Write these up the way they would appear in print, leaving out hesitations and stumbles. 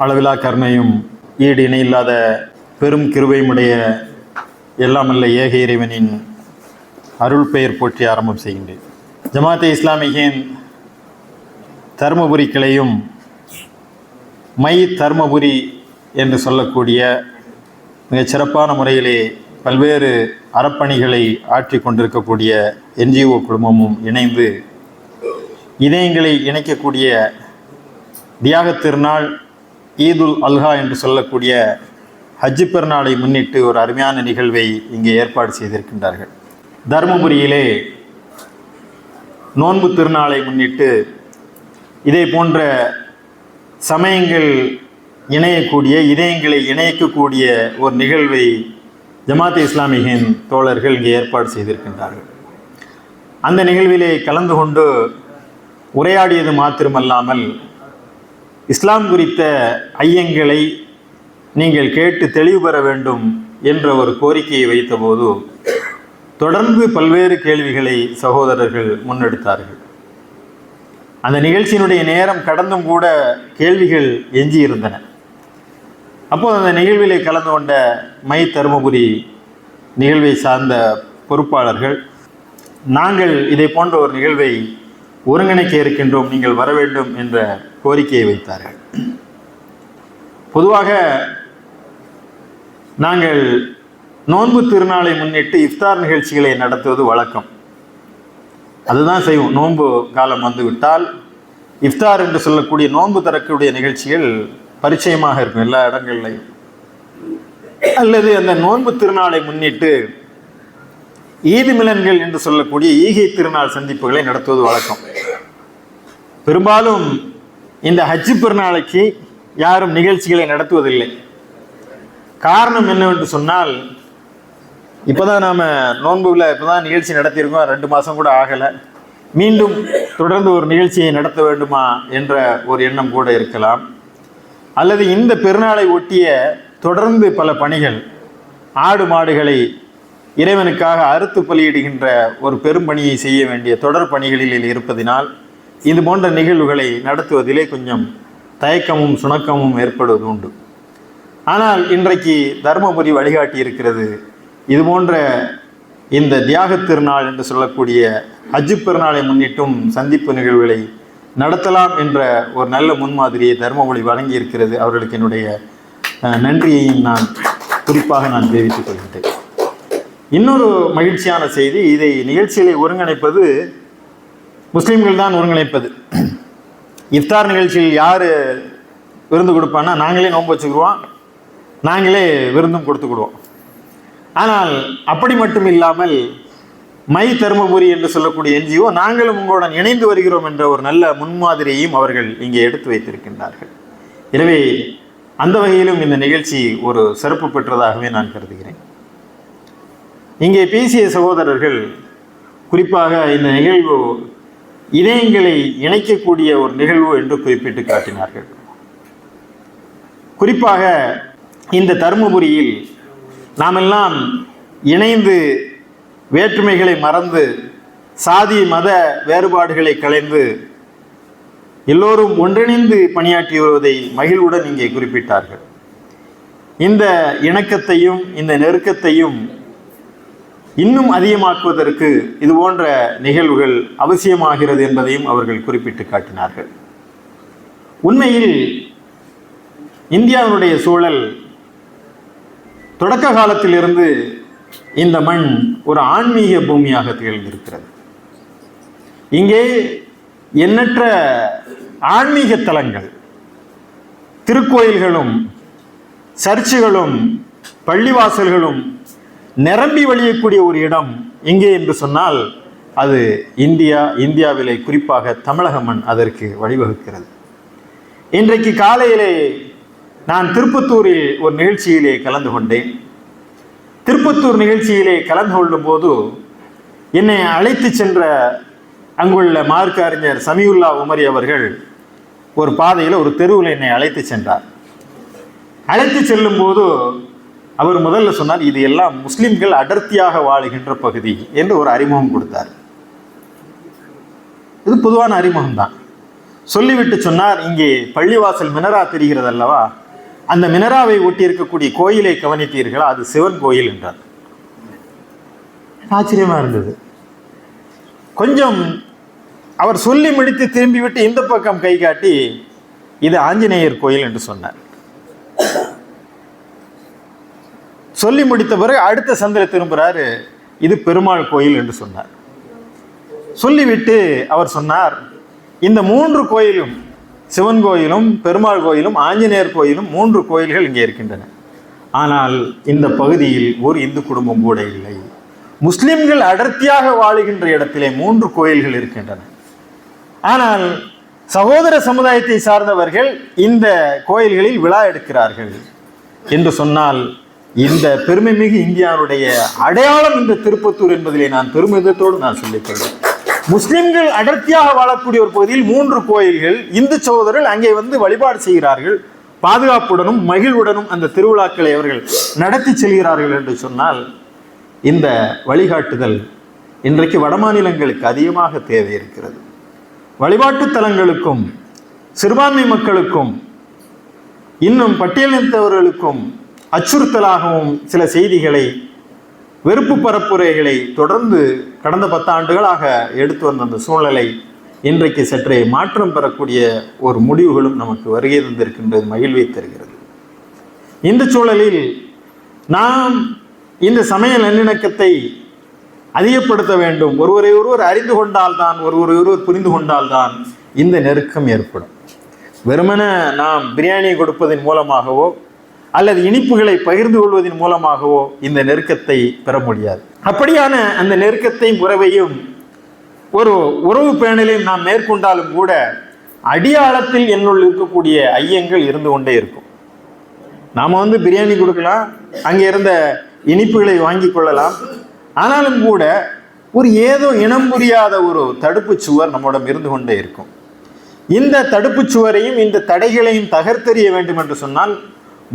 அளவிலா கருணையும் ஈடு இணையில்லாத பெரும் கிருபையுமுடைய எல்லாமல்ல ஏக இறைவனின் அருள் பெயர் போற்றி ஆரம்பம் செய்கின்றேன். ஜமாத்தே இஸ்லாமியின் தருமபுரி கிளையும் மை தருமபுரி என்று சொல்லக்கூடிய மிகச் சிறப்பான முறையிலே பல்வேறு அறப்பணிகளை ஆற்றி கொண்டிருக்கக்கூடிய என்ஜிஓ குழுமமும் இணைந்து இதயங்களை இணைக்கக்கூடிய தியாகத் திருநாள் ஈதுல் அல்ஹா என்று சொல்லக்கூடிய ஹஜ்ஜு பெருநாளை முன்னிட்டு ஒரு அருமையான நிகழ்வை இங்கே ஏற்பாடு செய்திருக்கின்றார்கள். தருமபுரியிலே நோன்பு திருநாளை முன்னிட்டு இதே போன்ற சமயங்கள் இணையக்கூடிய இதயங்களை இணைக்கக்கூடிய ஒரு நிகழ்வை ஜமாத்தே இஸ்லாமியின் தோழர்கள் இங்கே ஏற்பாடு செய்திருக்கின்றார்கள். அந்த நிகழ்விலே கலந்து கொண்டு உரையாடியது மாத்திரமல்லாமல் இஸ்லாம் குறித்த ஐயங்களை நீங்கள் கேட்டு தெளிவு பெற வேண்டும் என்ற ஒரு கோரிக்கையை வைத்தபோது தொடர்ந்து பல்வேறு கேள்விகளை சகோதரர்கள் முன்னெடுத்தார்கள். அந்த நிகழ்ச்சியினுடைய நேரம் கடந்தும் கூட கேள்விகள் எஞ்சி இருந்தன. அப்போது அந்த நிகழ்விலே கலந்து கொண்ட மை தருமபுரி நிகழ்வை சார்ந்த பொறுப்பாளர்கள், நாங்கள் இதை போன்ற ஒரு நிகழ்வை ஒருங்கிணைக்க இருக்கின்றோம், நீங்கள் வர வேண்டும் என்ற கோரிக்கையை வைத்தார்கள். பொதுவாக நாங்கள் நோன்பு திருநாளை முன்னிட்டு இஃப்தார் நிகழ்ச்சிகளை நடத்துவது வழக்கம். அதுதான் செய்வோம். நோன்பு காலம் வந்துவிட்டால் இஃப்தார் என்று சொல்லக்கூடிய நோன்பு தரக்கூடிய நிகழ்ச்சிகள் பரிச்சயமாக இருக்கும் எல்லா இடங்கள்லையும். அல்லது அந்த நோன்பு திருநாளை முன்னிட்டு ஈது மிலன்கள் என்று சொல்லக்கூடிய ஈகை திருநாள் சந்திப்புகளை நடத்துவது வழக்கம். பெரும்பாலும் இந்த ஹஜ்ஜு பெருநாளைக்கு யாரும் நிகழ்ச்சிகளை நடத்துவதில்லை. காரணம் என்னவென்று சொன்னால், இப்போதான் நாம் நோன்புல இப்போதான் நிகழ்ச்சி நடத்தியிருக்கோம், 2 மாதம் கூட ஆகலை, மீண்டும் தொடர்ந்து ஒரு நிகழ்ச்சியை நடத்த வேண்டுமா என்ற ஒரு எண்ணம் கூட இருக்கலாம். அல்லது இந்த பெருநாளை ஒட்டிய தொடர்ந்து பல பணிகள், ஆடு மாடுகளை இறைவனுக்காக அறுத்து பலியிடுகின்ற ஒரு பெரும் பணியை செய்ய வேண்டிய தொடர் பணிகளில் இருப்பதினால் இது போன்ற நிகழ்வுகளை நடத்துவதிலே கொஞ்சம் தயக்கமும் சுணக்கமும் ஏற்படுவது உண்டு. ஆனால் இன்றைக்கு தருமபுரி வழிகாட்டி இருக்கிறது. இது போன்ற இந்த தியாகத் திருநாள் என்று சொல்லக்கூடிய ஹஜ்ஜு பெருநாளை முன்னிட்டும் சந்திப்பு நிகழ்வுகளை நடத்தலாம் என்ற ஒரு நல்ல முன்மாதிரியை தருமபுரி வழங்கி இருக்கிறது. அவர்களுக்கு என்னுடைய நன்றியையும் நான் குறிப்பாக தெரிவித்துக் கொள்கின்றேன். இன்னொரு மகிழ்ச்சியான செய்தி, இதை நிகழ்ச்சிகளை ஒருங்கிணைப்பது முஸ்லீம்கள் தான் ஒருங்கிணைப்பது. இஃப்தார் நிகழ்ச்சியில் யார் விருந்து கொடுப்பான்னா, நாங்களே நோன்பு வச்சுக்கிடுவோம், நாங்களே விருந்தும் கொடுத்துக்கிடுவோம். ஆனால் அப்படி மட்டும் இல்லாமல் மை தருமபுரி என்று சொல்லக்கூடிய என்ஜிஓ நாங்களும் உங்களுடன் இணைந்து வருகிறோம் என்ற ஒரு நல்ல முன்மாதிரியையும் அவர்கள் இங்கே எடுத்து வைத்திருக்கின்றார்கள். எனவே அந்த வகையிலும் இந்த நிகழ்ச்சி ஒரு சிறப்பு பெற்றதாகவே நான் கருதுகிறேன். இங்கே பேசிய சகோதரர்கள் குறிப்பாக இந்த நிகழ்வு இதயங்களை இணைக்கக்கூடிய ஒரு நிகழ்வு என்று குறிப்பிட்டு காட்டினார்கள். குறிப்பாக இந்த தருமபுரியில் நாமெல்லாம் இணைந்து வேற்றுமைகளை மறந்து சாதி மத வேறுபாடுகளை களைந்து எல்லோரும் ஒன்றிணைந்து பணியாற்றி வருவதை மகிழ்வுடன் இங்கே குறிப்பிட்டார்கள். இந்த இணக்கத்தையும் இந்த நெருக்கத்தையும் இன்னும் அதிகமாக்குவதற்கு இது போன்ற நிகழ்வுகள் அவசியமாகிறது என்பதையும் அவர்கள் குறிப்பிட்டு காட்டினார்கள். உண்மையில் இந்தியாவினுடைய சூழல் தொடக்க காலத்திலிருந்து இந்த மண் ஒரு ஆன்மீக பூமியாக திகழ்ந்திருக்கிறது. இங்கே எண்ணற்ற ஆன்மீக தலங்கள், திருக்கோயில்களும் சர்ச்சுகளும் பள்ளிவாசல்களும் நிரம்பி வழியக்கூடிய ஒரு இடம் எங்கே என்று சொன்னால் அது இந்தியாவிலே குறிப்பாக தமிழக மண் அதற்கு வழிவகுக்கிறது. இன்றைக்கு காலையிலே நான் திருப்பத்தூரில் ஒரு நிகழ்ச்சியிலே கலந்து கொண்டேன். திருப்பத்தூர் நிகழ்ச்சியிலே கலந்து கொள்ளும் போது என்னை அழைத்து சென்ற அங்குள்ள மார்க்க அறிஞர் சமியுல்லா உமரி அவர்கள் ஒரு பாதையில் ஒரு தெருவில் என்னை அழைத்து சென்றார். அழைத்து செல்லும் போது அவர் முதல்ல சொன்னார், இது எல்லாம் முஸ்லிம்கள் அடர்த்தியாக வாழுகின்ற பகுதி என்று ஒரு அறிமுகம் கொடுத்தார். இது பொதுவான அறிமுகம் தான். சொல்லிவிட்டு சொன்னார், இங்கே பள்ளிவாசல் மினரா தெரிகிறது அல்லவா, அந்த மினராவை ஒட்டி இருக்கக்கூடிய கோயிலை கவனித்தீர்களா, அது சிவன் கோயில் என்றார். ஆச்சரியமா இருந்தது. கொஞ்சம் அவர் சொல்லி முடித்து திரும்பிவிட்டு இந்த பக்கம் கை காட்டி இது ஆஞ்சநேயர் கோயில் என்று சொன்னார். சொல்லி முடித்த பிறகு அடுத்த சந்திர திரும்புறாரு, இது பெருமாள் கோயில் என்று சொன்னார். சொல்லிவிட்டு அவர் சொன்னார், இந்த 3 கோயிலும், சிவன் கோயிலும் பெருமாள் கோயிலும் ஆஞ்சநேயர் கோயிலும் 3 கோயில்கள் இங்கே இருக்கின்றன. ஆனால் இந்த பகுதியில் ஒரு இந்து குடும்பம் கூட இல்லை. முஸ்லிம்கள் அடர்த்தியாக வாழுகின்ற இடத்திலே 3 கோயில்கள் இருக்கின்றன. ஆனால் சகோதர சமுதாயத்தை சார்ந்தவர்கள் இந்த கோயில்களில் விழா எடுக்கிறார்கள் என்று சொன்னால், இந்த பெருமைமிகு இந்தியாவுடைய அடையாளம் இந்த திருப்பத்தூர் என்பதிலே நான் பெருமிதத்தோடு நான் சொல்லிக்கொள்வேன். முஸ்லிம்கள் அடர்த்தியாக வாழக்கூடிய ஒரு பகுதியில் 3 கோயில்கள், இந்து சகோதரர்கள் அங்கே வந்து வழிபாடு செய்கிறார்கள், பாதுகாப்புடனும் மகிழ்வுடனும் அந்த திருவிழாக்களை அவர்கள் நடத்தி செல்கிறார்கள் என்று சொன்னால், இந்த வழிகாட்டுதல் இன்றைக்கு வடமாநிலங்களுக்கு அதிகமாக தேவை இருக்கிறது. வழிபாட்டு தலங்களுக்கும் சிறுபான்மை மக்களுக்கும் இன்னும் பட்டியலினத்தவர்களுக்கும் அச்சுறுத்தலாகவும் சில செய்திகளை, வெறுப்பு பரப்புரைகளை தொடர்ந்து கடந்த 10 ஆண்டுகளாக எடுத்து வந்த அந்த சூழ்நிலை இன்றைக்கு சற்றே மாற்றம் பெறக்கூடிய ஒரு முடிவுகளும் நமக்கு வருகை தந்திருக்கின்றது, மகிழ்வை தருகிறது. இந்த சூழலில் நாம் இந்த சமய நல்லிணக்கத்தை அதிகப்படுத்த வேண்டும். ஒருவரை ஒருவர் அறிந்து கொண்டால்தான், ஒருவரை ஒருவர் புரிந்து கொண்டால்தான் இந்த நெருக்கம் ஏற்படும். வெறுமன நாம் பிரியாணி கொடுப்பதன் மூலமாகவோ அல்லது இனிப்புகளை பகிர்ந்து கொள்வதன் மூலமாகவோ இந்த நெருக்கத்தை பெற முடியாது. அப்படியான அந்த நெருக்கத்தை உறவையும் ஒரு உறவு பேணலையும் நாம் மேற்கொண்டாலும் கூட அடியாளத்தில் என்னுள் இருக்கக்கூடிய ஐயங்கள் இருந்து கொண்டே இருக்கும். நாம் வந்து பிரியாணி கொடுக்கலாம், அங்கே இருந்த இனிப்புகளை வாங்கி கொள்ளலாம். ஆனாலும் கூட ஒரு ஏதோ இனம் புரியாத ஒரு தடுப்பு சுவர் நம்மிடம் இருந்து கொண்டே இருக்கும். இந்த தடுப்பு சுவரையும் இந்த தடைகளையும் தகர்த்தெறிய வேண்டும் என்று சொன்னால்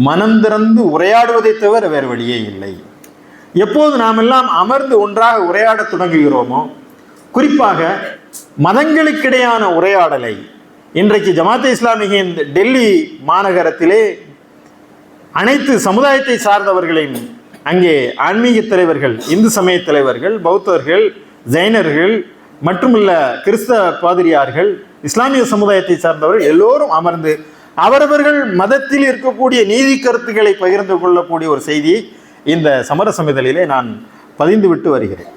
மனம் திறந்து உரையாடுவதை தவிர வேறு வழியே இல்லை. எப்போது நாம் எல்லாம் அமர்ந்து ஒன்றாக உரையாட தொடங்குகிறோமோ, குறிப்பாக மதங்களுக்கிடையான உரையாடலை இன்றைக்கு ஜமாத் இஸ்லாமியின் டெல்லி மாநகரத்திலே அனைத்து சமுதாயத்தை சார்ந்தவர்களையும், அங்கே ஆன்மீக தலைவர்கள், இந்து சமய தலைவர்கள், பௌத்தர்கள், ஜைனர்கள் மட்டுமல்ல கிறிஸ்தவ பாதிரியார்கள், இஸ்லாமிய சமுதாயத்தை சார்ந்தவர்கள் எல்லோரும் அமர்ந்து அவரவர்கள் மதத்தில் இருக்கக்கூடிய நீதி கருத்துக்களை பகிர்ந்து கொள்ளக்கூடிய ஒரு செய்தியை இந்த சமரசமிதழிலே நான் பதிந்து விட்டு வருகிறேன்.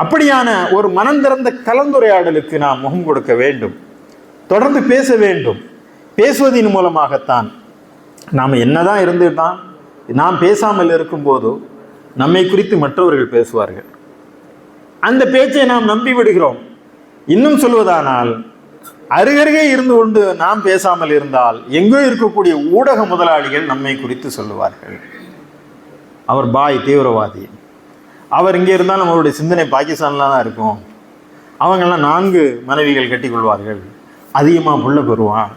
அப்படியான ஒரு மனம் திறந்த கலந்துரையாடலுக்கு நாம் முகம் கொடுக்க வேண்டும், தொடர்ந்து பேச வேண்டும். பேசுவதன் மூலமாகத்தான் நாம் என்னதான் இருந்துதான் நாம் பேசாமல் இருக்கும்போது நம்மை குறித்து மற்றவர்கள் பேசுவார்கள். அந்த பேச்சை நாம் நம்பி விடுகிறோம். இன்னும் சொல்வதானால், அருகருகே இருந்து கொண்டு நாம் பேசாமல் இருந்தால் எங்கோ இருக்கக்கூடிய ஊடக முதலாளிகள் நம்மை குறித்து சொல்லுவார்கள், அவர் பாய் தீவிரவாதி, அவர் இங்கே இருந்தாலும் அவருடைய சிந்தனை பாகிஸ்தான்லாம் தான் இருக்கும், அவங்கெல்லாம் 4 மனைவிகள் கட்டிக்கொள்வார்கள், அதிகமாக புள்ள பெறுவான்,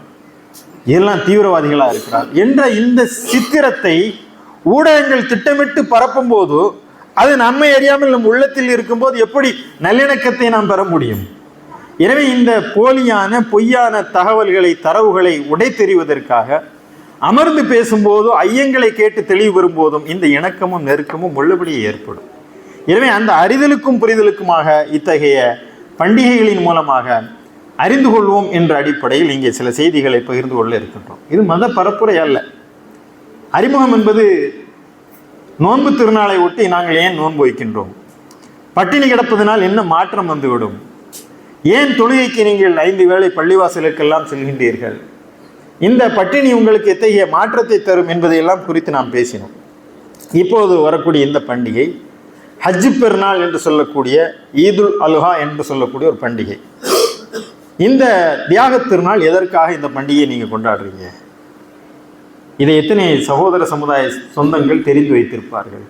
இதெல்லாம் தீவிரவாதிகளாக இருக்கிறார் என்ற இந்த சித்திரத்தை ஊடகங்கள் திட்டமிட்டு பரப்பும் போது அது நம்மை அறியாமல் நம் உள்ளத்தில் இருக்கும்போது எப்படி நல்லிணக்கத்தை நாம் பெற முடியும்? எனவே இந்த போலியான பொய்யான தகவல்களை, தரவுகளை உடைத்தெறிவதற்காக அமர்ந்து பேசும்போது, ஐயங்களை கேட்டு தெளிவு பெறும்போதும் இந்த இணக்கமும் நெருக்கமும் உள்ளபடியே ஏற்படும். எனவே அந்த அறிதலுக்கும் புரிதலுக்குமாக இத்தகைய பண்டிகைகளின் மூலமாக அறிந்து கொள்வோம் என்ற அடிப்படையில் இங்கே சில செய்திகளை பகிர்ந்து கொள்ள இருக்கின்றோம். இது மத பரப்புரை அல்ல. அறிமுகம் என்பது நோன்பு திருநாளை ஒட்டி நாங்கள் ஏன் நோன்பு வைக்கின்றோம், பட்டினி கிடப்பதனால் என்ன மாற்றம் வந்துவிடும், ஏன் தொழுகைக்கு நீங்கள் 5 வேளை பள்ளிவாசலுக்கெல்லாம் செல்கின்றீர்கள், இந்த பட்டினி உங்களுக்கு எத்தகைய மாற்றத்தை தரும் என்பதையெல்லாம் குறித்து நாம் பேசினோம். இப்போது வரக்கூடிய இந்த பண்டிகை ஹஜ்ஜு பெருநாள் என்று சொல்லக்கூடிய ஈதுல் அல்ஹா என்று சொல்லக்கூடிய ஒரு பண்டிகை. இந்த தியாக திருநாள் எதற்காக இந்த பண்டிகையை நீங்கள் கொண்டாடுறீங்க? இதை எத்தனை சகோதர சமுதாய சொந்தங்கள் தெரிந்து வைத்திருப்பார்கள்?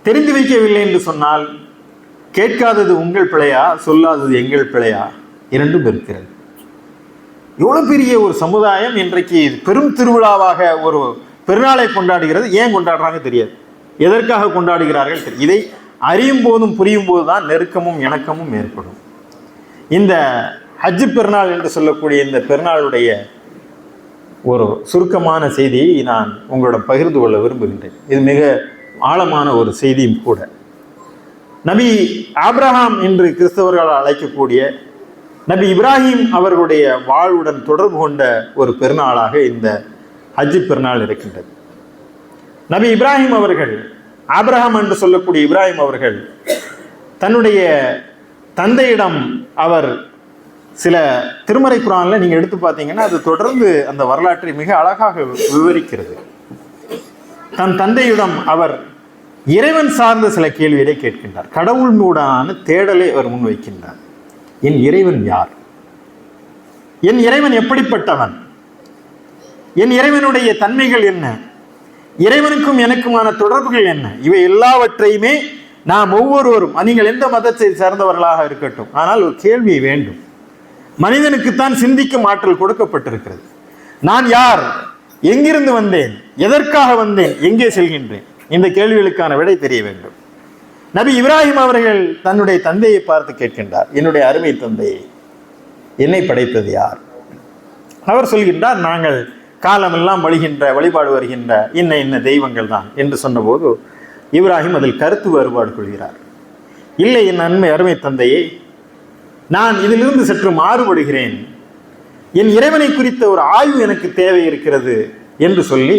தெரிந்து வைக்கவில்லை என்று சொன்னால் கேட்காதது உங்கள் பிழையா, சொல்லாதது எங்கள் பிழையா? இரண்டும் இருக்கிறது. எவ்வளவு பெரிய ஒரு சமுதாயம் இன்றைக்கு பெரும் திருவிழாவாக ஒரு பெருநாளை கொண்டாடுகிறது. ஏன் கொண்டாடுறாங்க தெரியாது, எதற்காக கொண்டாடுகிறார்கள் தெரியும். இதை அறியும் போதும் புரியும் போது தான் நெருக்கமும் இணக்கமும் ஏற்படும். இந்த ஹஜ்ஜு பெருநாள் என்று சொல்லக்கூடிய இந்த பெருநாளுடைய ஒரு சுருக்கமான செய்தியை நான் உங்களிடம் பகிர்ந்து கொள்ள விரும்புகின்றேன். இது மிக ஆழமான ஒரு செய்தியும் கூட. நபி ஆபிரகாம் என்று கிறிஸ்தவர்களால் அழைக்கக்கூடிய நபி இப்ராஹிம் அவர்களுடைய வாழ்வுடன் தொடர்பு கொண்ட ஒரு பெருநாளாக இந்த ஹஜ்ஜு பெருநாள் இருக்கின்றது. நபி இப்ராஹிம் அவர்கள், ஆபிரகாம் என்று சொல்லக்கூடிய இப்ராஹிம் அவர்கள் தன்னுடைய தந்தையிடம் அவர் சில திருமறை குர்ஆன்ல நீங்க எடுத்து பார்த்தீங்கன்னா அது தொடர்ந்து அந்த வரலாற்றை மிக அழகாக விவரிக்கிறது. தன் தந்தையிடம் அவர் இறைவன் சார்ந்த சில கேள்விகளை கேட்கின்றார். கடவுள் மூடான தேடலை அவர் முன்வைக்கின்றார். என் இறைவன் யார்? என் இறைவன் எப்படிப்பட்டவன்? என் இறைவனுடைய தன்மைகள் என்ன? இறைவனுக்கும் எனக்குமான தொடர்புகள் என்ன? இவை எல்லாவற்றையுமே நாம் ஒவ்வொருவரும், நீங்கள் எந்த மதத்தை சேர்ந்தவர்களாக இருக்கட்டும், ஆனால் ஒரு கேள்வி வேண்டும். மனிதனுக்குத்தான் சிந்திக்கும் ஆற்றல் கொடுக்கப்பட்டிருக்கிறது. நான் யார்? எங்கிருந்து வந்தேன்? எதற்காக வந்தேன்? எங்கே செல்கின்றேன்? இந்த கேள்விகளுக்கான விடை தெரிய வேண்டும். நபி இப்ராஹிம் அவர்கள் தன்னுடைய தந்தையை பார்த்து கேட்கின்றார், என்னுடைய அருமை தந்தையை, என்னை படைத்தது யார்? அவர் சொல்கின்றார், நாங்கள் காலமெல்லாம் வழிபாடு வருகின்ற இன்ன தெய்வங்கள் தான் என்று சொன்னபோது இப்ராஹிம் அதில் கருத்து வேறுபாடு கொள்கிறார். இல்லை, என் அருமை தந்தையே, நான் இதிலிருந்து சற்று மாறுபடுகிறேன். என் இறைவனை குறித்த ஒரு ஆய்வு எனக்கு தேவை இருக்கிறது என்று சொல்லி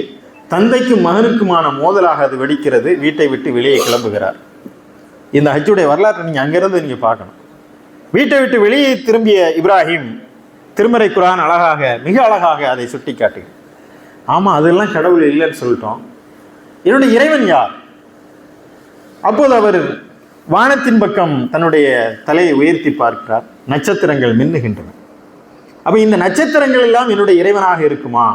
தந்தைக்கும் மகனுக்குமான மோதலாக அது வெடிக்கிறது. வீட்டை விட்டு வெளியே கிளம்புகிறார். இந்த ஹஜ்ஜுடைய வரலாற்றை நீங்கள் அங்கிருந்து நீங்கள் பார்க்கணும். வீட்டை விட்டு வெளியே திரும்பிய இப்ராஹிம் திருமறை குர்ஆன் அழகாக, மிக அழகாக அதை சுட்டி காட்டுகிறது. ஆமாம், அதெல்லாம் கடவுள் இல்லைன்னு சொல்லிட்டோம். என்னுடைய இறைவன் யார்? அப்போது அவர் வானத்தின் பக்கம் தன்னுடைய தலையை உயர்த்தி பார்க்கிறார். நட்சத்திரங்கள் மின்னுகின்றன. அப்போ இந்த நட்சத்திரங்கள் எல்லாம் என்னுடைய இறைவனாக இருக்குமா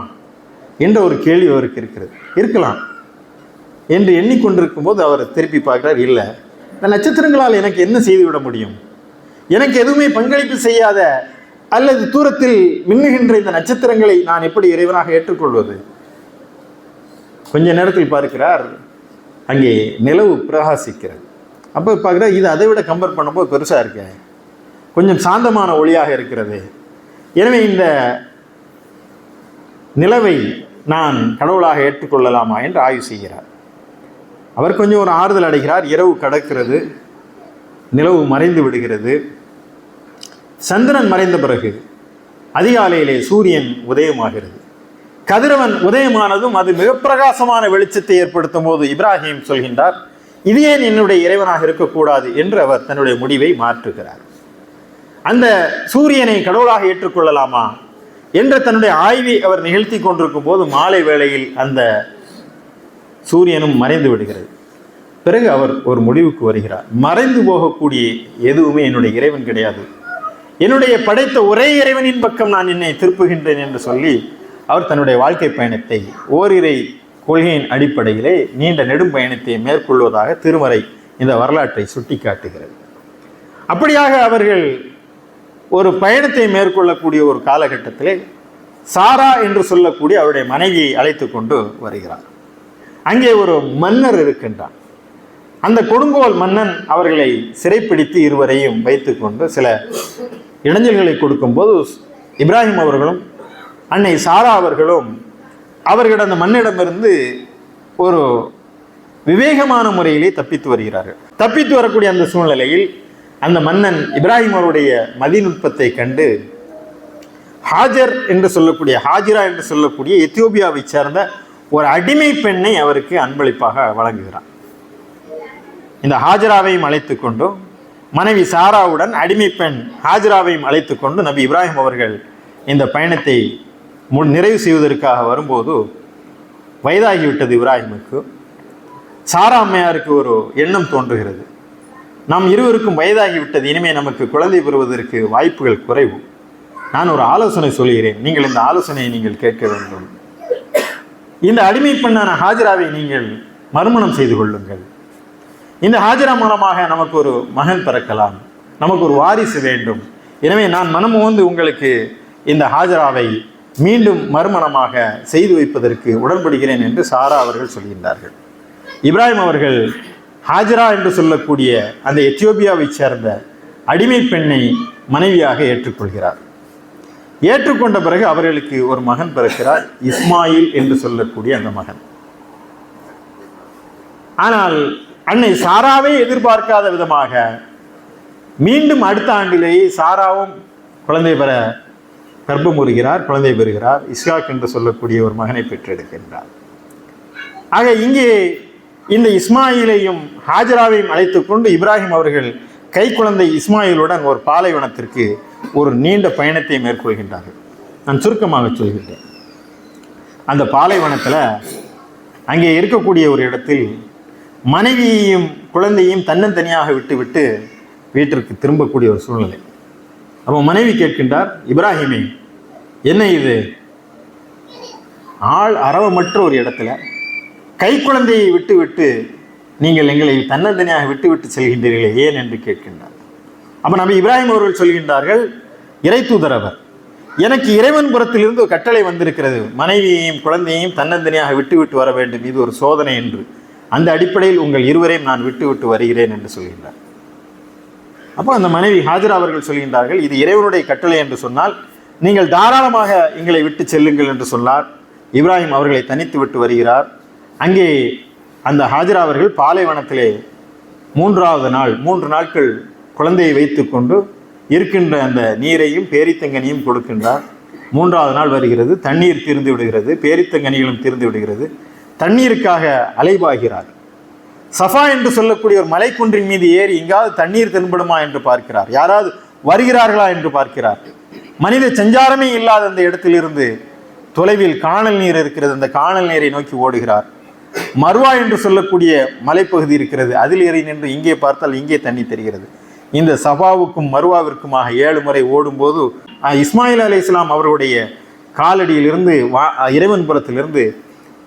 என்ற ஒரு கேள்வி அவருக்கு இருக்கிறது. இருக்கலாம் என்று எண்ணிக்கொண்டிருக்கும் போது அவர் திருப்பி பார்க்கிறார். இல்லை, இந்த நட்சத்திரங்களால் எனக்கு என்ன செய்துவிட முடியும்? எனக்கு எதுவுமே பங்களிப்பு செய்யாத அல்லது தூரத்தில் மின்னுகின்ற இந்த நட்சத்திரங்களை நான் எப்படி இறைவனாக ஏற்றுக்கொள்வது? கொஞ்ச நேரத்தில் பார்க்கிறார், அங்கே நிலவு பிரகாசிக்கிறது. அப்போ பார்க்குறார், இது அதை விட கம்பேர் பண்ணும்போது பெருசாக இருக்கு, கொஞ்சம் சாந்தமான ஒளியாக இருக்கிறது. எனவே இந்த நிலவை நான் கடவுளாக ஏற்றுக்கொள்ளலாமா என்று ஆய்வு செய்கிறார். அவர் கொஞ்சம் ஒரு ஆறுதல் அடைகிறார். இரவு கடக்கிறது, நிலவு மறைந்து விடுகிறது. சந்திரன் மறைந்த பிறகு அதிகாலையிலே சூரியன் உதயமாகிறது. கதிரவன் உதயமானதும் அது மிக பிரகாசமான வெளிச்சத்தை ஏற்படுத்தும் போது இப்ராஹிம் சொல்கின்றார், இது ஏன் என்னுடைய இறைவனாக இருக்கக்கூடாது என்று அவர் தன்னுடைய முடிவை மாற்றுகிறார். அந்த சூரியனை கடவுளாக ஏற்றுக்கொள்ளலாமா என்ற தன்னுடைய ஆய்வை அவர் நிகழ்த்தி கொண்டிருக்கும் போது மாலை வேளையில் அந்த சூரியனும் மறைந்து விடுகிறது. பிறகு அவர் ஒரு முடிவுக்கு வருகிறார். மறைந்து போகக்கூடிய எதுவுமே என்னுடைய இறைவன் கிடையாது, என்னுடைய படைத்த ஒரே இறைவனின் பக்கம் நான் என்னை திருப்புகின்றேன் என்று சொல்லி அவர் தன்னுடைய வாழ்க்கை பயணத்தை ஓரிரை கொள்கையின் அடிப்படையிலே நீண்ட நெடும் பயணத்தை மேற்கொள்வதாக திருமறை இந்த வரலாற்றை சுட்டி காட்டுகிறது. அப்படியாக அவர்கள் ஒரு பயணத்தை மேற்கொள்ளக்கூடிய ஒரு காலகட்டத்திலே சாரா என்று சொல்லக்கூடிய அவருடைய மனைவியை அழைத்து கொண்டு வருகிறார். அங்கே ஒரு மன்னர் இருக்கின்றார். அந்த கொடுங்கோல் மன்னன் அவர்களை சிறைப்பிடித்து இருவரையும் வைத்து கொண்டு சில இடைஞ்சல்களை கொடுக்கும்போது இப்ராஹிம் அவர்களும் அன்னை சாரா அவர்களும் அவர்களிடம் அந்த மன்னிடமிருந்து ஒரு விவேகமான முறையிலே தப்பித்து வருகிறார்கள். தப்பித்து வரக்கூடிய அந்த சூழ்நிலையில் அந்த மன்னன் இப்ராஹிம் அவருடைய மதிநுட்பத்தை கண்டு ஹாஜிரா என்று சொல்லக்கூடிய எத்தியோப்பியாவை சேர்ந்த ஒரு அடிமை பெண்ணை அவருக்கு அன்பளிப்பாக வழங்குகிறார். இந்த ஹாஜிராவையும் அழைத்து கொண்டு மனைவி சாராவுடன் அடிமை பெண் ஹாஜிராவையும் அழைத்து கொண்டு நபி இப்ராஹிம் அவர்கள் இந்த பயணத்தை நிறைவு செய்வதற்காக வரும்போது வயதாகிவிட்டது இப்ராஹிமுக்கு. சாரா அம்மையாருக்கு ஒரு எண்ணம் தோன்றுகிறது, நாம் இருவருக்கும் வயதாகிவிட்டது, இனிமேல் நமக்கு குழந்தை பெறுவதற்கு வாய்ப்புகள் குறைவு. நான் ஒரு ஆலோசனை சொல்கிறேன், நீங்கள் இந்த ஆலோசனையை நீங்கள் கேட்க வேண்டும். இந்த அடிமை பெண்ணான ஹாஜிராவை நீங்கள் மறுமணம் செய்து கொள்ளுங்கள். இந்த ஹாஜிரா மூலமாக நமக்கு ஒரு மகன் பிறக்கலாம், நமக்கு ஒரு வாரிசு வேண்டும். எனவே நான் மனமோந்து உங்களுக்கு இந்த ஹாஜிராவை மீண்டும் மறுமணமாக செய்து வைப்பதற்கு உடன்படுகிறேன் என்று சாரா அவர்கள் சொல்கின்றார்கள். இப்ராஹிம் அவர்கள் ஹாஜிரா என்று சொல்லக்கூடிய அந்த எத்தியோப்பியாவை சேர்ந்த அடிமை பெண்ணை மனைவியாக ஏற்றுக்கொள்கிறார். ஏற்றுக்கொண்ட பிறகு அவர்களுக்கு ஒரு மகன் பிறக்கிறார், இஸ்மாயில் என்று சொல்லக்கூடிய அந்த மகன். ஆனால் அன்னை சாராவை எதிர்பார்க்காத விதமாக மீண்டும் அடுத்த ஆண்டிலேயே சாராவும் குழந்தை பெற கர்ப்பமுறுகிறார், குழந்தை பெறுகிறார். இஸ்ஹாக் என்று சொல்லக்கூடிய ஒரு மகனை பெற்றெடுக்கின்றார். ஆக இங்கே இந்த இஸ்மாயிலையும் ஹாஜராவையும் அழைத்து கொண்டு இப்ராஹிம் அவர்கள் கை குழந்தை இஸ்மாயிலுடன் ஒரு பாலைவனத்திற்கு ஒரு நீண்ட பயணத்தை மேற்கொள்கின்றார்கள். நான் சுருக்கமாக சொல்கின்றேன். அந்த பாலைவனத்தில் அங்கே இருக்கக்கூடிய ஒரு இடத்தில் மனைவியையும் குழந்தையும் தன்னந்தனியாக விட்டுவிட்டு வீட்டிற்கு திரும்பக்கூடிய ஒரு சூழ்நிலை. அப்போ மனைவி கேட்கின்றார், இப்ராஹிமே, என்ன இது? ஆள் அரவமற்ற ஒரு இடத்துல கை குழந்தையை விட்டு நீங்கள் எங்களை தன்னந்தனியாக விட்டு செல்கின்றீர்களே, ஏன் என்று கேட்கின்றார். அப்போ நபி இப்ராஹிம் அவர்கள் சொல்கின்றார்கள், இறை தூதரவர், எனக்கு இறைவன் புறத்திலிருந்து ஒரு கட்டளை வந்திருக்கிறது, மனைவியையும் குழந்தையையும் தன்னந்தனியாக விட்டு வர வேண்டும், இது ஒரு சோதனை என்று. அந்த அடிப்படையில் உங்கள் இருவரையும் நான் விட்டு வருகிறேன் என்று சொல்கின்றார். அப்போ அந்த மனைவி ஹாஜரா அவர்கள் சொல்கின்றார்கள், இது இறைவனுடைய கட்டளை என்று சொன்னால் நீங்கள் தாராளமாக எங்களை விட்டு செல்லுங்கள் என்று சொன்னார். இப்ராஹிம் அவர்களை தனித்து விட்டு வருகிறார். அங்கே அந்த ஹாஜரா அவர்கள் பாலைவனத்திலே 3வது நாள் 3 நாட்கள் குழந்தையை வைத்து கொண்டு இருக்கின்ற அந்த நீரையும் பேரித்தங்கனியும் கொடுக்கின்றார். 3வது நாள் வருகிறது, தண்ணீர் தீர்ந்து விடுகிறது, பேரித்தங்கனிகளும் தீர்ந்து விடுகிறது. தண்ணீருக்காக அலைபாகிறார். சஃபா என்று சொல்லக்கூடிய ஒரு மலைக்குன்றின் மீது ஏறி எங்காவது தண்ணீர் தென்படுமா என்று பார்க்கிறார், யாராவது வருகிறார்களா என்று பார்க்கிறார். மனித சஞ்சாரமே இல்லாத அந்த இடத்திலிருந்து தொலைவில் காணல் நீர் இருக்கிறது, அந்த காணல் நீரை நோக்கி ஓடுகிறார். மர்வா என்று சொல்லக்கூடிய மலைப்பகுதி இருக்கிறது, அதில் ஏறி நின்று இங்கே பார்த்தால் இங்கே தண்ணி தெரிகிறது. இந்த சஃபாவுக்கும் மர்வாவிற்குமாக 7 முறை ஓடும்போது இஸ்மாயில் அலைஹிஸ்ஸலாம் அவருடைய காலடியிலிருந்து இறைவன் புறத்திலிருந்து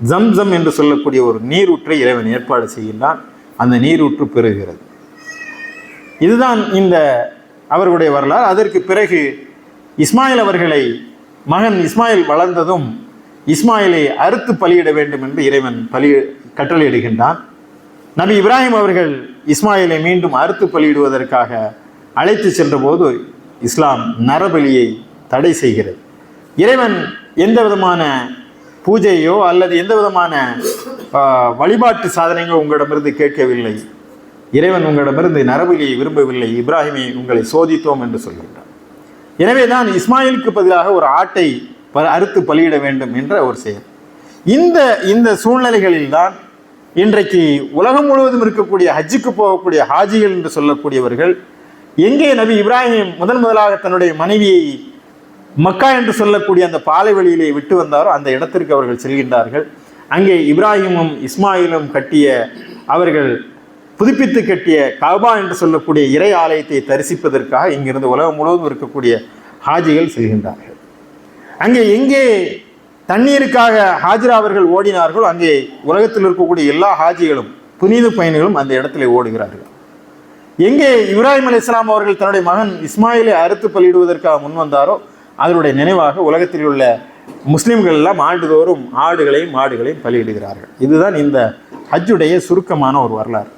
ஜம்சம் என்று சொல்லக்கூடிய ஒரு நீரூற்றை இறைவன் ஏற்பாடு செய்கின்றான். அந்த நீரூற்று பெறுகிறது. இதுதான் இந்த அவர்களுடைய வரலாறு. அதற்கு பிறகு இஸ்மாயில் அவர்களை மகன் இஸ்மாயில் வளர்ந்ததும் இஸ்மாயிலை அறுத்து பலியிட வேண்டும் என்று இறைவன் கட்டளையிடுகின்றான். நபி இப்ராஹிம் அவர்கள் இஸ்மாயிலை மீண்டும் அறுத்து பலியிடுவதற்காக அழைத்து சென்றபோது இஸ்லாம் நரபலியை தடை செய்கிறது. இறைவன் எந்த விதமான பூஜையோ அல்லது எந்த விதமான வழிபாட்டு சாதனைகளோ உங்களிடமிருந்து கேட்கவில்லை. இறைவன் உங்களிடமிருந்து நரபலியை விரும்பவில்லை. இப்ராஹிமை உங்களை சோதித்தோம் என்று சொல்கின்றார். எனவே தான் இஸ்மாயிலுக்கு பதிலாக ஒரு ஆட்டை அறுத்து பலியிட வேண்டும் என்ற ஒரு செயல். இந்த சூழ்நிலைகளில் தான் இன்றைக்கு உலகம் முழுவதும் இருக்கக்கூடிய ஹஜ்ஜுக்கு போகக்கூடிய ஹாஜிகள் என்று சொல்லக்கூடியவர்கள் எங்கே நபி இப்ராஹிம் முதலாக தன்னுடைய மனைவியை மக்கா என்று சொல்லக்கூடிய அந்த பாலைவெளியிலே விட்டு வந்தாரோ அந்த இடத்திற்கு அவர்கள் செல்கின்றார்கள். அங்கே இப்ராஹிமும் இஸ்மாயிலும் கட்டிய அவர்கள் புதுப்பித்து கட்டிய கஅபா என்று சொல்லக்கூடிய இறை ஆலயத்தை தரிசிப்பதற்காக இங்கிருந்து உலகம் முழுவதும் இருக்கக்கூடிய ஹாஜிகள் செல்கின்றார்கள். அங்கே எங்கே தண்ணீருக்காக ஹாஜரா அவர்கள் ஓடினார்களோ அங்கே உலகத்தில் இருக்கக்கூடிய எல்லா ஹாஜிகளும் புனித பயணிகளும் அந்த இடத்துல ஓடுகிறார்கள். எங்கே இப்ராஹிம் அலைஹிஸ்ஸலாம் அவர்கள் தன்னுடைய மகன் இஸ்மாயிலை அறுத்து பலியிடுவதற்காக முன் வந்தாரோ அதனுடைய நினைவாக உலகத்தில் உள்ள முஸ்லிம்கள் எல்லாம் ஆண்டுதோறும் ஆடுகளையும் மாடுகளையும் பலியிடுகிறார்கள். இதுதான் இந்த ஹஜ்ஜுடைய சுருக்கமான ஒரு வரலாறு.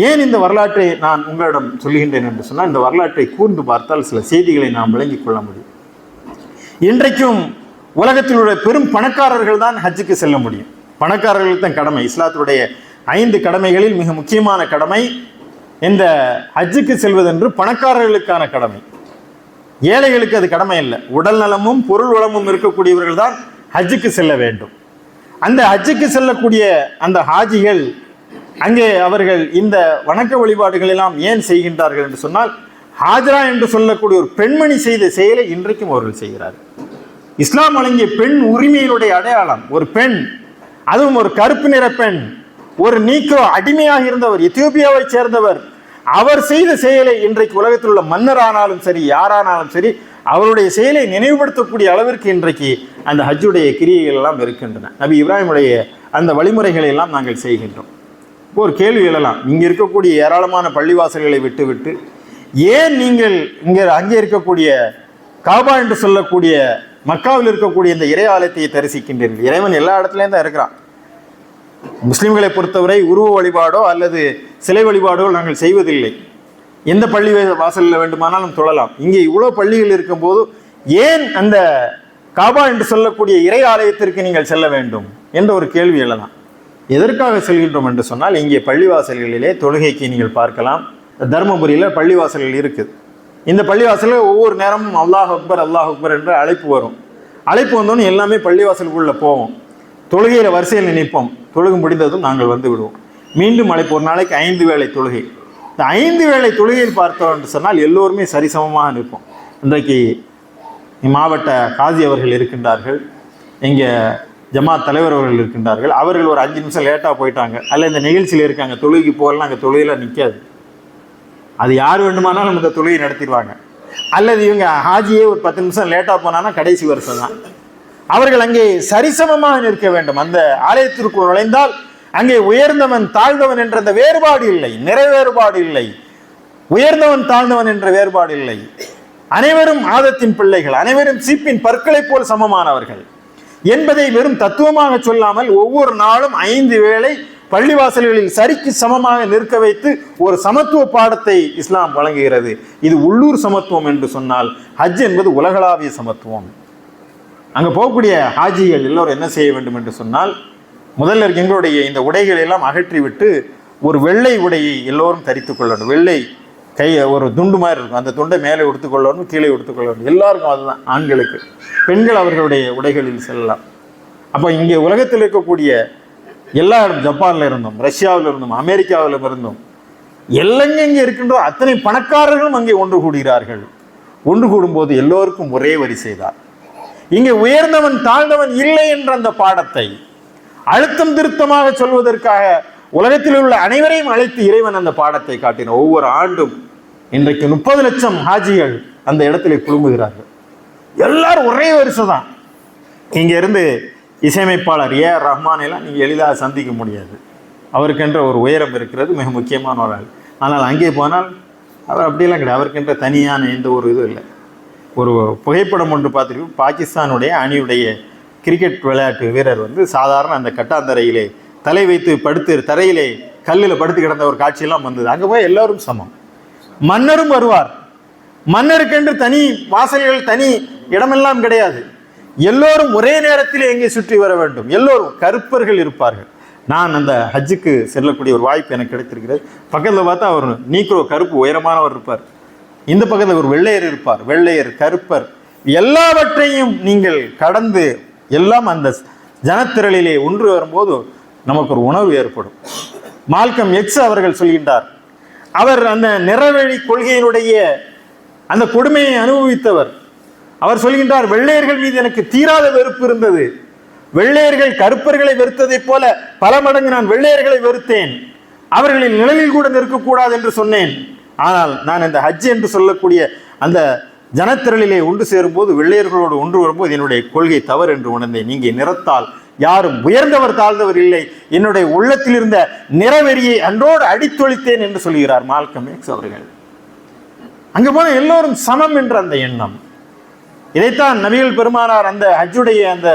ஏன் இந்த வரலாற்றை நான் உங்களிடம் சொல்லுகின்றேன் என்று சொன்னால், இந்த வரலாற்றை கூர்ந்து பார்த்தால் சில செய்திகளை நாம் விளங்கிக் கொள்ள முடியும். இன்றைக்கும் உலகத்தில் உள்ள பெரும் பணக்காரர்கள் தான் ஹஜ்ஜுக்கு செல்ல முடியும். பணக்காரர்களுக்கு தான் கடமை. இஸ்லாத்துடைய 5 கடமைகளில் மிக முக்கியமான கடமை இந்த ஹஜ்ஜுக்கு செல்வதென்று பணக்காரர்களுக்கான கடமை. ஏழைகளுக்கு அது கடமை இல்லை. உடல் நலமும் பொருள் வளமும் இருக்கக்கூடியவர்கள் தான் ஹஜ்ஜுக்கு செல்ல வேண்டும். அந்த ஹஜ்ஜுக்கு செல்லக்கூடிய அந்த ஹாஜிகள் அங்கே அவர்கள் இந்த வணக்க வழிபாடுகள் எல்லாம் ஏன் செய்கின்றார்கள் என்று சொன்னால், ஹாஜரா என்று சொல்லக்கூடிய ஒரு பெண்மணி செய்த செயலை இன்றைக்கும் அவர்கள் செய்கிறார்கள். இஸ்லாம் வழங்கிய பெண் உரிமையினுடைய அடையாளம் ஒரு பெண், அதுவும் ஒரு கருப்பு நிற பெண், ஒரு நீக்ரோ அடிமையாக இருந்தவர், எத்தியோப்பியாவை சேர்ந்தவர், அவர் செய்த செயலை இன்றைக்கு உலகத்தில் உள்ள மன்னரானாலும் சரி யாரானாலும் சரி அவருடைய செயலை நினைவுபடுத்தக்கூடிய அளவிற்கு இன்றைக்கு அந்த ஹஜ்ஜுடைய கிரியைகள் எல்லாம் இருக்கின்றன. நபி இப்ராஹிமுடைய அந்த வழிமுறைகளை எல்லாம் நாங்கள் செய்கின்றோம். இப்போ ஒரு கேள்வி எழலாம், இங்கே இருக்கக்கூடிய ஏராளமான பள்ளிவாசல்களை விட்டு ஏன் நீங்கள் அங்கே இருக்கக்கூடிய காபா என்று சொல்லக்கூடிய மக்காவில் இருக்கக்கூடிய இந்த இறை ஆலயத்தை தரிசிக்கின்றீர்கள்? இறைவன் எல்லா இடத்துலையும் தான் இருக்கிறான். முஸ்லிம்களை பொறுத்தவரை உருவ வழிபாடோ அல்லது சிலை வழிபாடோ நாங்கள் செய்வதில்லை. எந்த பள்ளி வாசலில் வேண்டுமானாலும் தொழலாம். இங்கே இவ்வளோ பள்ளிகள் இருக்கும்போது ஏன் அந்த காபா என்று சொல்லக்கூடிய இறை ஆலயத்திற்கு நீங்கள் செல்ல வேண்டும் என்ற ஒரு கேள்வி எழலாம். எதற்காக செல்கின்றோம் என்று சொன்னால், இங்கே பள்ளிவாசல்களிலே தொழுகைக்கு நீங்கள் பார்க்கலாம். தர்மபுரியில் பள்ளிவாசல்கள் இருக்குது. இந்த பள்ளிவாசலில் ஒவ்வொரு நேரமும் அல்லாஹ் அக்பர் அல்லாஹ் அக்பர் என்ற அழைப்பு வரும். அழைப்பு வந்தோன்னு எல்லாமே பள்ளிவாசலுக்குள்ளே போவோம். தொழுகையில் வரிசையில் நினைப்போம். தொழுகு முடிந்ததும் நாங்கள் வந்து விடுவோம். மீண்டும் அழைப்பு. ஒரு நாளைக்கு 5 வேளை தொழுகை. இந்த 5 வேளை தொழுகையில் பார்த்தோம் என்று சொன்னால் எல்லோருமே சரிசமமாக நிற்போம். இன்றைக்கு மாவட்ட காதி அவர்கள் இருக்கின்றார்கள், இங்கே ஜமாத் தலைவர் அவர்கள் இருக்கின்றார்கள். அவர்கள் ஒரு 5 நிமிஷம் லேட்டாக போயிட்டாங்க, அல்ல இந்த நிகழ்ச்சியில் இருக்காங்க, தொழுகைக்கு போகலாம், அங்கே தொழுகையில் நிற்காது. அது யார் வேண்டுமானாலும் இந்த தொழுகை நடத்திடுவாங்க. அல்லது இவங்க ஹாஜியே ஒரு 10 நிமிஷம் லேட்டாக போனான்னா கடைசி வருஷம் தான். அவர்கள் அங்கே சரிசமமாக நிற்க வேண்டும். அந்த ஆலயத்திற்குள் நுழைந்தால் அங்கே உயர்ந்தவன் தாழ்ந்தவன் என்ற அந்த வேறுபாடு இல்லை, நிறை வேறுபாடு இல்லை. உயர்ந்தவன் தாழ்ந்தவன் என்ற வேறுபாடு இல்லை. அனைவரும் ஆதத்தின் பிள்ளைகள், அனைவரும் சீப்பின் பற்களை போல் சமமானவர்கள் என்பதை வெறும் தத்துவமாக சொல்லாமல் ஒவ்வொரு நாளும் 5 வேளை பள்ளிவாசல்களில் சரிக்கு சமமாக நிற்க வைத்து ஒரு சமத்துவ பாடத்தை இஸ்லாம் வழங்குகிறது. இது உள்ளூர் சமத்துவம் என்று சொன்னால், ஹஜ் என்பது உலகளாவிய சமத்துவம். அங்கே போகக்கூடிய ஹாஜிகள் எல்லோரும் என்ன செய்ய வேண்டும் என்று சொன்னால், முதல்ல எங்களுடைய இந்த உடைகளை எல்லாம் அகற்றிவிட்டு ஒரு வெள்ளை உடையை எல்லோரும் தரித்து கொள்ளணும். வெள்ளை ஒரு துண்டு மாதிரி இருக்கும், அந்த துண்டை மேலே எடுத்துக்கொள்ளணும், கீழே எடுத்துக்கொள்ளணும். எல்லாருக்கும் அதுதான். ஆண்களுக்கு, பெண்கள் அவர்களுடைய உடைகளில் செல்லலாம். அப்போ இங்கே உலகத்தில் இருக்கக்கூடிய எல்லா இடம், ஜப்பானில் இருந்தோம், ரஷ்யாவில் இருந்தோம், அமெரிக்காவில் இருந்தோம், எல்லெங்கே இருக்கின்றோ அத்தனை பணக்காரர்களும் அங்கே ஒன்று கூடுகிறார்கள். ஒன்று கூடும்போது எல்லோருக்கும் ஒரே வரிசை தான். இங்கே உயர்ந்தவன் தாழ்ந்தவன் இல்லை என்ற அந்த பாடத்தை அழுத்தம் திருத்தமாக சொல்வதற்காக உலகத்தில் உள்ள அனைவரையும் அழைத்து இறைவன் அந்த பாடத்தை காட்டினார். ஒவ்வொரு ஆண்டும் இன்றைக்கு 30 லட்சம் ஹாஜிகள் அந்த இடத்துல குழும்புகிறார்கள். எல்லாரும் ஒரே வரிசை தான். இங்கே இருந்து இசையமைப்பாளர் ஏஆர் ரஹ்மான் எல்லாம் நீங்கள் எளிதாக சந்திக்க முடியாது. அவருக்கென்ற ஒரு உயரம் இருக்கிறது, மிக முக்கியமான ஒரு ஆள். ஆனால் அங்கே போனால் அவர் அப்படியெல்லாம் கிடையாது. அவருக்கென்ற தனியான எந்த ஒரு இதுவும் இல்லை. ஒரு புகைப்படம் ஒன்று பார்த்துருக்கோம். பாகிஸ்தானுடைய அணியுடைய கிரிக்கெட் விளையாட்டு வீரர் சாதாரண அந்த கட்டாந்தரையிலே தலை வைத்து படுத்து தரையிலே கல்லில் படுத்து கிடந்த ஒரு காட்சியெல்லாம் வந்தது. அங்கே போய் எல்லோரும் சமம். மன்னரும் வருவார். மன்னருக்கென்று தனி வாசல்கள், தனி இடமெல்லாம் கிடையாது. எல்லோரும் ஒரே நேரத்தில் எங்கே சுற்றி வர வேண்டும். எல்லோரும் கருப்பர்கள் இருப்பார்கள். நான் அந்த ஹஜ்ஜுக்கு செல்லக்கூடிய ஒரு வாய்ப்பு எனக்கு கிடைத்திருக்கிறது. பக்கத்தில் பார்த்தா அவர் நீக்ரோ, கருப்பு உயரமானவர் இருப்பார். இந்த பக்கத்தில் ஒரு வெள்ளையர் இருப்பார். வெள்ளையர், கருப்பர், எல்லாவற்றையும் நீங்கள் கடந்து எல்லாம் அந்த ஜனத்திரளிலே ஒன்று வரும்போது நமக்கு ஒரு உணர்வு ஏற்படும். மால்கம் எக்ஸ் அவர்கள் சொல்கின்றார், அவர் அந்த நிறவழி கொள்கையினுடைய அந்த கொடுமையை அனுபவித்தவர். அவர் சொல்கின்றார், வெள்ளையர்கள் மீது எனக்கு தீராத வெறுப்பு இருந்தது. வெள்ளையர்கள் கருப்பர்களை வெறுத்ததைப் போல பல மடங்கு நான் வெள்ளையர்களை வெறுத்தேன். அவர்களின் நிழலில் கூட நிற்கக்கூடாது என்று சொன்னேன். ஆனால் நான் இந்த ஹஜ் என்று சொல்லக்கூடிய அந்த ஜனத்திரளிலே ஒன்று சேரும்போது, வெள்ளையர்களோடு ஒன்று வரும்போது என்னுடைய கொள்கை தவறு என்று உணர்ந்தேன். நீங்க நிறத்தால் யாரும் உயர்ந்தவர் தாழ்ந்தவர் இல்லை. என்னுடைய உள்ளத்தில் இருந்த நிறவெறியை அன்றோடு அடித்தொழித்தேன் என்று சொல்கிறார் மால்கம் எக்ஸ் அவர்கள். அங்க போன எல்லோரும் சமம் என்ற அந்த எண்ணம். இதைத்தான் நபிகள் பெருமானார் அந்த ஹஜ்ஜுடைய அந்த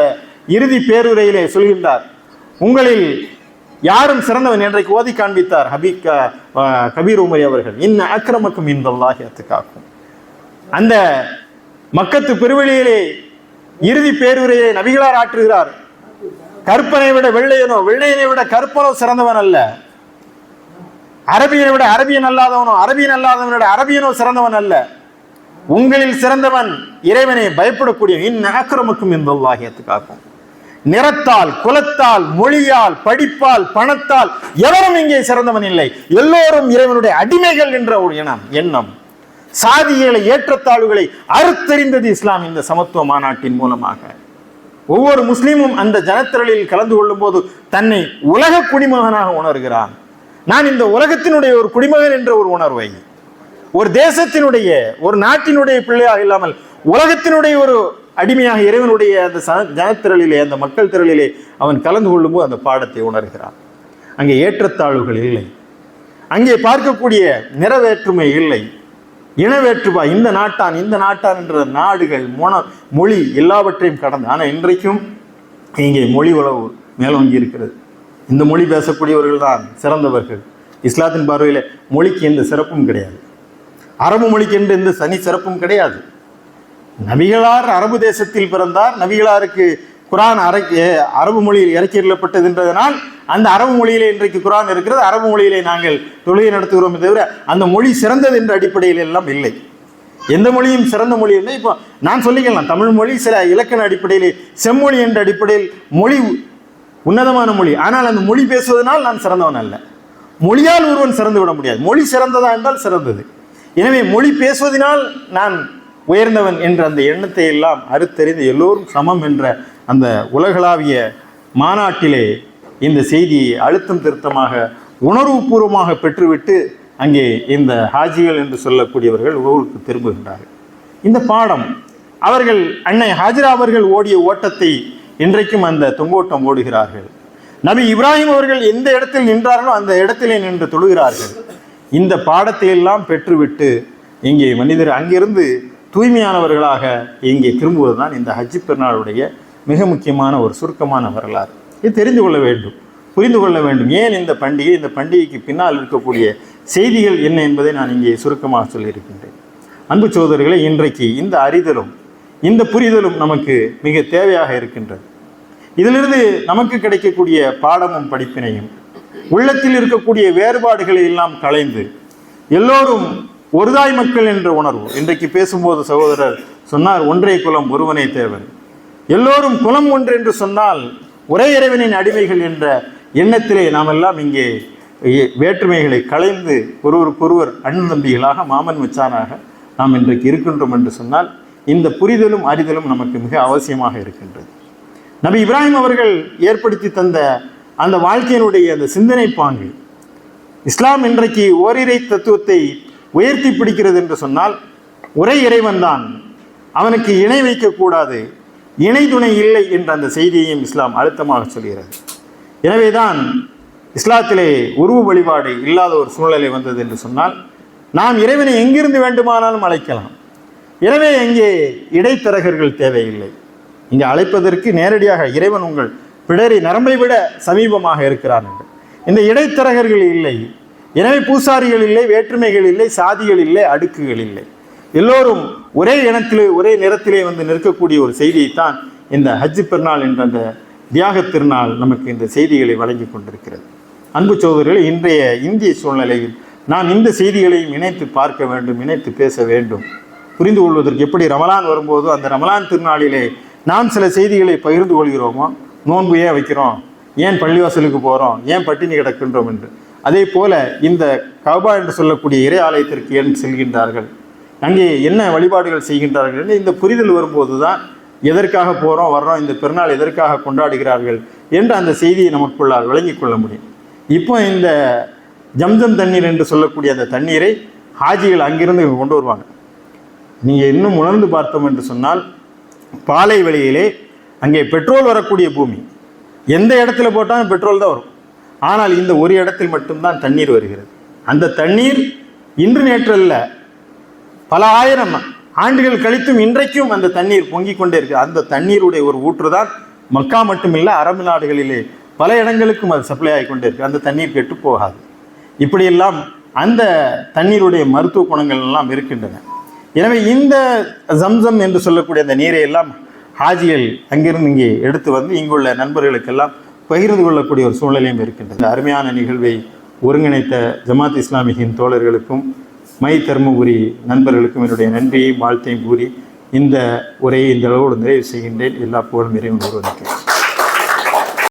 இறுதி பேருரையிலே சொல்கின்றார். உங்களில் யாரும் சிறந்தவன் என்றைக்கு ஓதி காண்பித்தார் கபீர் உமரி அவர்கள். இன்ன அக்ரமக்கும் இந்தல்லாஹி அத்காக்கும். அந்த மக்கத்து பெருவெளியிலே இறுதி பேருரையை நபிகளார் ஆற்றுகிறார். கற்பனை விட வெள்ளையனோ, வெள்ளையனை விட கற்பனோ சிறந்தவன் அல்ல. அரபியனை விட அரபியன் அல்லாதவனோ, அரபியன் அல்லாதவனோட அரபியனோ சிறந்தவன் அல்ல. உங்களில் சிறந்தவன் இறைவனை பயப்படக்கூடிய அக்ரமக்கும் இந்தல்லாஹி அத்காக்கும். நிறத்தால், குலத்தால், மொழியால், படிப்பால், பணத்தால் எவரும் இங்கே சிறந்தவன் இல்லை. எல்லோரும் இறைவனுடைய அடிமைகள் என்ற ஒரு எண்ணம். சாதிகளை, ஏற்றத்தாழ்வுகளை அறுத்தறிந்தது இஸ்லாம் இந்த சமத்துவ மாநாட்டின் மூலமாக. ஒவ்வொரு முஸ்லீமும் அந்த ஜனத்திரளில் கலந்து கொள்ளும் போது தன்னை உலக குடிமகனாக உணர்கிறான். நான் இந்த உலகத்தினுடைய ஒரு குடிமகன் என்ற ஒரு உணர்வை, ஒரு தேசத்தினுடைய, ஒரு நாட்டினுடைய பிள்ளையாக இல்லாமல் உலகத்தினுடைய ஒரு அடிமையாக இறைவனுடைய அந்த ஜனத்திரளிலே, அந்த மக்கள் திரளிலே அவன் கலந்து கொள்ளும் போது அந்த பாடத்தை உணர்கிறான். அங்கே ஏற்றத்தாழ்வுகள் இல்லை. அங்கே பார்க்கக்கூடிய நிறவேற்றுமை இல்லை, இனவேற்றுவா. இந்த நாட்டான் இந்த நாட்டான் என்ற நாடுகள், மொழி எல்லாவற்றையும் கடந்து. ஆனால் இன்றைக்கும் இங்கே மொழி உளவு மேலோங்கி இருக்கிறது. இந்த மொழி பேசக்கூடியவர்கள் தான் சிறந்தவர்கள். இஸ்லாத்தின் பார்வையில் மொழிக்கு எந்த சிறப்பும் கிடையாது. அரபு மொழிக்கென்று எந்த தனி சிறப்பும் கிடையாது. நபிகளார் அரபு தேசத்தில் பிறந்தார். நபிகளாருக்கு குரான் அரபு மொழியில் இறக்கிடப்பட்டதுன்றதனால் அந்த அரபு மொழியிலே இன்றைக்கு குரான் இருக்கிறது. அரபு மொழியிலே நாங்கள் தொழுகை நடத்துகிறோம் தவிர அந்த மொழி சிறந்தது என்ற அடிப்படையில் எல்லாம் இல்லை. எந்த மொழியும் சிறந்த மொழி இல்லை. இப்போ நான் சொல்லிக்கலாம், தமிழ் மொழி சில இலக்கண அடிப்படையிலே செம்மொழி என்ற அடிப்படையில் மொழி உன்னதமான மொழி. ஆனால் அந்த மொழி பேசுவதனால் நான் சிறந்தவன் அல்ல. மொழியால் ஒருவன் சிறந்து விட முடியாது. மொழி சிறந்ததா என்றால் சிறந்தது. எனவே மொழி பேசுவதனால் நான் உயர்ந்தவன் என்ற அந்த எண்ணத்தை எல்லாம் அறுத்தறிந்து எல்லோரும் சமம் என்ற அந்த உலகளாவிய மாநாட்டிலே இந்த செய்தியை அழுத்தம் திருத்தமாக உணர்வுபூர்வமாக பெற்றுவிட்டு அங்கே இந்த ஹாஜிகள் என்று சொல்லக்கூடியவர்கள் ஊருக்கு திரும்புகின்றார்கள். இந்த பாடம் அவர்கள் அன்னை ஹாஜிரா அவர்கள் ஓடிய ஓட்டத்தை இன்றைக்கும் அந்த தொங்கோட்டம் ஓடுகிறார்கள். நபி இப்ராஹிம் அவர்கள் எந்த இடத்தில் நின்றார்களோ அந்த இடத்திலே நின்று தொழுகிறார்கள். இந்த பாடத்தை எல்லாம் பெற்றுவிட்டு இங்கே மனிதர் அங்கிருந்து தூய்மையானவர்களாக இங்கே திரும்புவதுதான் இந்த ஹஜ் பெருநாளுடைய மிக முக்கியமான ஒரு சுருக்கமான வரலாறு. இது தெரிந்து கொள்ள வேண்டும், புரிந்து கொள்ள வேண்டும். ஏன் இந்த பண்டிகைக்கு பின்னால் இருக்கக்கூடிய செய்திகள் என்ன என்பதை நான் இங்கே சுருக்கமாக சொல்லியிருக்கின்றேன். அன்பு சகோதரர்களே, இன்றைக்கு இந்த அறிதலும் இந்த புரிதலும் நமக்கு மிக தேவையாக இருக்கின்றது. இதிலிருந்து நமக்கு கிடைக்கக்கூடிய பாடமும் படிப்பினையும் உள்ளத்தில் இருக்கக்கூடிய வேறுபாடுகளை எல்லாம் களைந்து எல்லோரும் ஒருதாய் மக்கள் என்ற உணர்வு. இன்றைக்கு பேசும்போது சகோதரர் சொன்னார், ஒன்றே குலம் ஒருவனே தேவன். எல்லோரும் குலம் ஒன்று என்று சொன்னால் ஒரே இறைவனின் அடிமைகள் என்ற எண்ணத்திலே நாம் எல்லாம் இங்கே வேற்றுமைகளை களைந்து ஒருவருக்கொருவர் அண்ணன் தம்பிகளாக மாமன் மச்சானாக நாம் இன்றைக்கு இருக்கின்றோம் என்று சொன்னால் இந்த புரிதலும் அறிதலும் நமக்கு மிக அவசியமாக இருக்கின்றது. நபி இப்ராஹிம் அவர்கள் ஏற்படுத்தி தந்த அந்த வாழ்க்கையினுடைய அந்த சிந்தனை பாங்கு இஸ்லாம் இன்றைக்கு ஓரிரை தத்துவத்தை உயர்த்தி பிடிக்கிறது என்று சொன்னால் ஒரே இறைவன் தான், அவனுக்கு இணை வைக்கக்கூடாது, இணை துணை இல்லை என்ற அந்த செய்தியையும் இஸ்லாம் அழுத்தமாக சொல்கிறது. எனவேதான் இஸ்லாத்திலே உருவ வழிபாடு இல்லாத ஒரு சூழ்நிலை வந்தது என்று சொன்னால் நாம் இறைவனை எங்கிருந்து வேண்டுமானாலும் அழைக்கலாம். எனவே இங்கே இடைத்தரகர்கள் தேவையில்லை. இங்கே அழைப்பதற்கு நேரடியாக இறைவன் உங்கள் பிடரி நரம்பை விட சமீபமாக இருக்கிறான் என்று. இந்த இடைத்தரகர்கள் இல்லை. எனவே பூசாரிகள் இல்லை, வேற்றுமைகள் இல்லை, சாதிகள் இல்லை, அடுக்குகள் இல்லை. எல்லோரும் ஒரே இனத்திலே ஒரே நிறத்திலே வந்து நிற்கக்கூடிய ஒரு செய்தியைத்தான் இந்த ஹஜ் பெருநாள் என்ற அந்த தியாக திருநாள் நமக்கு இந்த செய்திகளை வழங்கி கொண்டிருக்கிறது. அன்பு சகோதரர்களே, இன்றைய இந்திய சூழ்நிலையில் நாம் இந்த செய்திகளையும் இணைத்து பார்க்க வேண்டும், இணைத்து பேச வேண்டும். புரிந்து கொள்வதற்கு எப்படி ரமலான் வரும்போது அந்த ரமலான் திருநாளிலே நாம் சில செய்திகளை பகிர்ந்து கொள்கிறோமோ, நோன்பு ஏன் வைக்கிறோம், ஏன் பள்ளிவாசலுக்கு போகிறோம், ஏன் பட்டினி கிடக்கின்றோம் என்று, அதே போல இந்த கபா என்று சொல்லக்கூடிய இறை ஆலயத்திற்கு ஏன் செல்கின்றார்கள், அங்கே என்ன வழிபாடுகள் செய்கின்றார்கள் என்று இந்த புரிதல் வரும்போது தான் எதற்காக போகிறோம் வர்றோம், இந்த பெருநாள் எதற்காக கொண்டாடுகிறார்கள் என்ற அந்த செய்தியை நமக்குள்ளால் விளங்கிக் கொள்ள முடியும். இப்போ இந்த ஜம்ஜம் தண்ணீர் என்று சொல்லக்கூடிய அந்த தண்ணீரை ஹாஜிகள் அங்கிருந்து கொண்டு வருவாங்க. நீங்கள் இன்னும் உணர்ந்து பார்த்தோம் என்று சொன்னால் பாலை வழியிலே அங்கே பெட்ரோல் வரக்கூடிய பூமி, எந்த இடத்துல போட்டாலும் பெட்ரோல் தான் வரும். ஆனால் இந்த ஒரு இடத்தில் மட்டும்தான் தண்ணீர் வருகிறது. அந்த தண்ணீர் இன்று நேற்று அல்ல, பல ஆயிரம் ஆண்டுகள் கழித்தும் இன்றைக்கும் அந்த தண்ணீர் பொங்கிக் கொண்டே இருக்கு. அந்த தண்ணீருடைய ஒரு ஊற்று தான் மக்கா மட்டுமில்லை, அரபு நாடுகளிலே பல இடங்களுக்கும் அது சப்ளை ஆகிக்கொண்டே இருக்கு. அந்த தண்ணீர் கெட்டு போகாது. இப்படியெல்லாம் அந்த தண்ணீருடைய மருத்துவ குணங்கள் எல்லாம் இருக்கின்றன. எனவே இந்த ஜம்சம் என்று சொல்லக்கூடிய அந்த நீரை எல்லாம் ஹாஜிகள் அங்கிருந்து இங்கே எடுத்து வந்து இங்குள்ள நண்பர்களுக்கெல்லாம் பகிர்ந்து கொள்ளக்கூடிய ஒரு சூழ்நிலையும் இருக்கின்றது. அருமையான நிகழ்வை ஒருங்கிணைத்த ஜமாத் இஸ்லாமியின் தோழர்களுக்கும் மை தர்மபுரி நண்பர்களுக்கும் என்னுடைய நன்றியையும் வாழ்த்தையும் கூறி இந்த உரையை இந்த அளவோடு நிறைவு செய்கின்றேன். எல்லா புகழும் இறைவன் ஒருவனுக்கு.